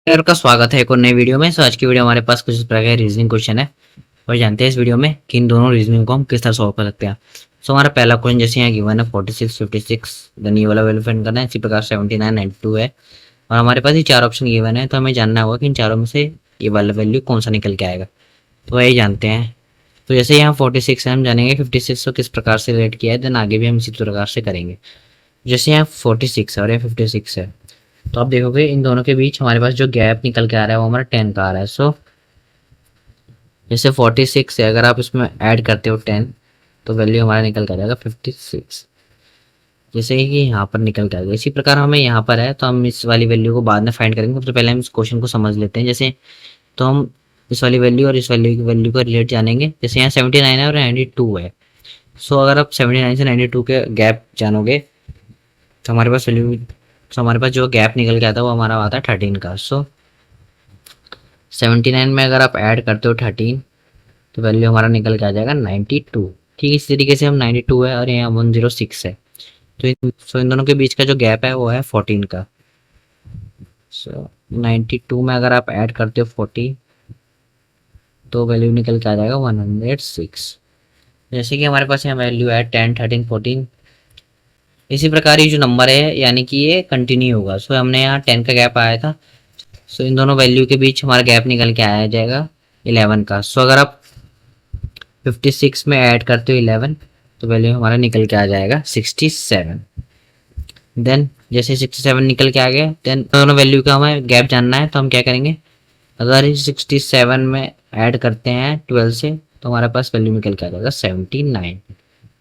का स्वागत है एक और नई वीडियो में। आज की वीडियो हमारे पास कुछ इस प्रकार का रीजनिंग क्वेश्चन है और जानते हैं इस वीडियो में कि इन दोनों रीजनिंग को हम किस तरह सॉल्व कर सकते हैं। हमारा पहला क्वेश्चन जैसे यहाँ गिवन है 46, 56, देन ये वाला वैल्यू फाइंड करना है। इसी प्रकार 79, 92 है और हमारे पास ये चार ऑप्शन गिवन है, तो हमें जानना होगा कि इन चारों में से ये वाला वैल्यू कौन सा निकल के आएगा। तो वही जानते हैं। तो जैसे यहाँ 46 है, हम जानेंगे 56 को किस प्रकार से रिलेट किया है, देन आगे भी हम इसी प्रकार से करेंगे। जैसे यहाँ 46 है और यहाँ 56 है, तो आप देखोगे इन दोनों के बीच हमारे पास जो गैप निकल के आ रहा है वो हमारा 10 का आ रहा है। सो जैसे 46 है, अगर आप इसमें ऐड करते हो 10 तो वैल्यू हमारा निकल के आ जाएगा 56, जैसे कि यहाँ पर निकल के आ जाएगा। इसी प्रकार हमें यहाँ पर है तो हम इस वाली वैल्यू को बाद में फाइंड करेंगे। सबसे पहले हम इस क्वेश्चन को समझ लेते हैं। जैसे तो हम इस वाली वैल्यू और इस वाली की वैल्यू को रिलेट जानेंगे। जैसे यहाँ 79 है और 92 है। सो अगर आप 79 से 92 के गैप जानोगे तो हमारे पास वैल्यू, तो हमारे पास जो गैप निकल के आता है वो हमारा आता है 13 का। सो 79 में अगर आप ऐड करते हो 13 तो वैल्यू हमारा निकल के आ जाएगा 92। ठीक इस तरीके से हम 92 है और यहाँ 106 है, तो इन दोनों के बीच का जो गैप है वो है 14 का। सो 92 में अगर आप ऐड करते हो 40 तो वैल्यू निकल के आ जाएगा 106। जैसे कि हमारे पास यहाँ वैल्यू है 10, 13, 14। इसी प्रकार ये जो नंबर है यानी कि ये कंटिन्यू होगा। सो हमने यहाँ 10 का गैप आया था, सो इन दोनों वैल्यू के बीच हमारा गैप निकल के आया जाएगा 11 का। सो अगर आप 56 में ऐड करते हो 11 तो वैल्यू हमारा निकल के आ जाएगा 67। देन जैसे 67 निकल के आ गया, देन दोनों वैल्यू का हमें गैप जानना है, तो हम क्या करेंगे, अगर इस 67 में ऐड करते हैं 12 से तो हमारे पास वैल्यू निकल के आ जाएगा 79।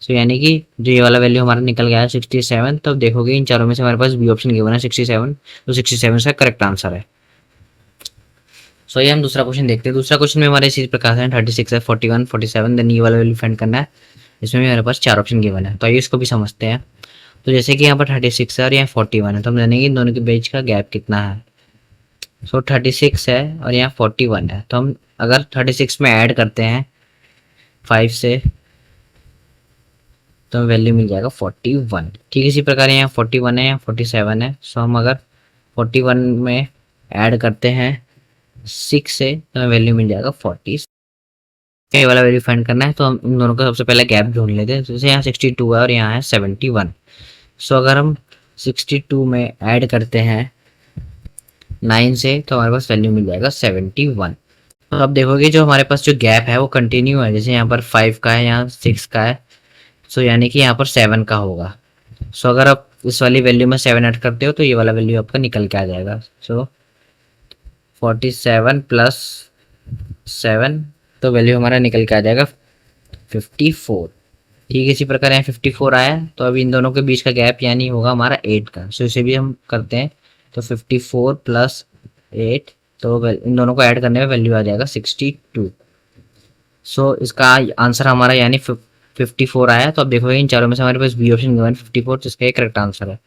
सो यानी कि जो ये वाला वैल्यू हमारा निकल गया है 67, तो देखोगे इन चारों में से हमारे पास बी ऑप्शन गिवन है 67, तो 67 से करेक्ट आंसर है। सो ये हम दूसरा क्वेश्चन देखते हैं। दूसरा क्वेश्चन में हमारे इसी प्रकार है 36 है, 41, 47, देन ये वाला वैल्यू फाइंड करना है। इसमें भी हमारे पास चार ऑप्शन गिवन है, तो आइए इसको भी समझते हैं। तो जैसे कि यहाँ पर 36 है और यहाँ 41 है, तो हम जानेंगे इन दोनों के बीच का गैप कितना है। सो 36 है और यहाँ 41 है, तो हम अगर 36 में ऐड करते हैं 5 से तो वैल्यू मिल जाएगा 41। ठीक इसी प्रकार यहाँ 41 है, यहाँ 47 है। सो हम अगर 41 में ऐड करते हैं 6 से तो हमें वैल्यू मिल जाएगा 40। ये वाला वैल्यू फाइंड करना है, तो हम इन दोनों का सबसे पहले गैप ढूंढ लेते हैं। जैसे यहाँ 62 है और यहाँ है 71। सो अगर हम 62 में ऐड करते हैं 9 से तो हमारे पास वैल्यू मिल जाएगा 71। तो अब देखोगे जो हमारे पास जो गैप है वो कंटिन्यू है। जैसे यहाँ पर 5 का है, यहाँ 6 का है, सो यानी कि यहाँ पर 7 का होगा। सो अगर आप इस वाली वैल्यू में 7 ऐड करते हो तो ये वाला वैल्यू आपका निकल के आ जाएगा। सो 47 प्लस 7, तो वैल्यू हमारा निकल के आ जाएगा 54। ठीक इसी प्रकार यहाँ 54 आया, तो अभी इन दोनों के बीच का गैप यानी होगा हमारा 8 का। सो इसे भी हम करते हैं, तो 54 प्लस 8, तो इन दोनों को ऐड करने में वैल्यू आ जाएगा 62। सो इसका आंसर हमारा यानी 54 आया। तो अब देखोगे इन चारों में से हमारे पास बी ऑप्शन गिवन 54, जिसका एक करेक्ट आंसर है।